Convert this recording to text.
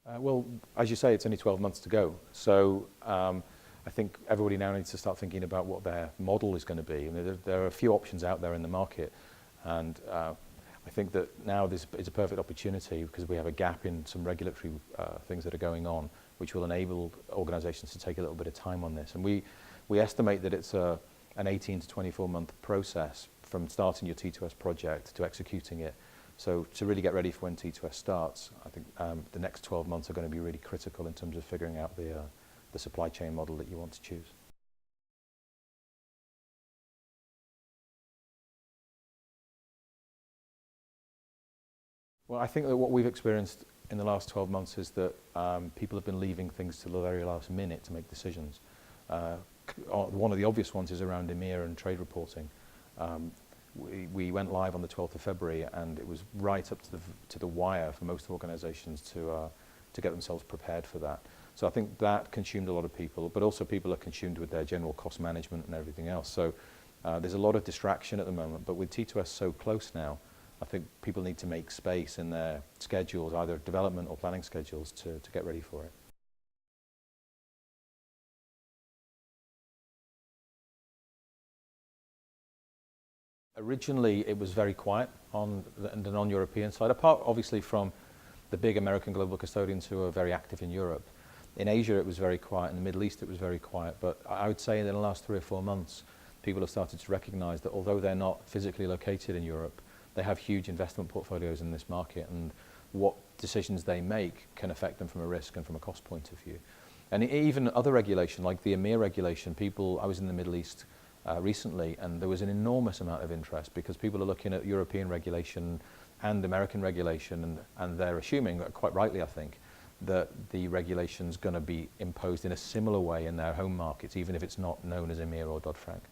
Well, as you say, it's only 12 months to go. So I think everybody now needs to start thinking about what their model is going to be. And there are a few options out there in the market. And I think that now this is a perfect opportunity because we have a gap in some regulatory things that are going on, which will enable organizations to take a little bit of time on this. And we estimate that it's an 18 to 24 month process from starting your T2S project to executing it. So to really get ready for when T2S starts, I think the next 12 months are going to be really critical in terms of figuring out the supply chain model that you want to choose. Well, I think that what we've experienced in the last 12 months is that people have been leaving things to the very last minute to make decisions. One of the obvious ones is around EMEA and trade reporting. We went live on the 12th of February, and it was right up to the wire for most organizations to get themselves prepared for that. So I think that consumed a lot of people, but also people are consumed with their general cost management and everything else. So there's a lot of distraction at the moment, but with T2S so close now, I think people need to make space in their schedules, either development or planning schedules, to get ready for it. Originally, it was very quiet on the non-European side, apart obviously from the big American global custodians who are very active in Europe. In Asia, it was very quiet. In the Middle East, it was very quiet. But I would say in the last 3 or 4 months, people have started to recognize that although they're not physically located in Europe, they have huge investment portfolios in this market, and what decisions they make can affect them from a risk and from a cost point of view. And even other regulation, like the EMEA regulation, I was in the Middle East recently, and there was an enormous amount of interest because people are looking at European regulation and American regulation, and they're assuming, quite rightly I think, that the regulation's going to be imposed in a similar way in their home markets, even if it's not known as EMIR or Dodd-Frank.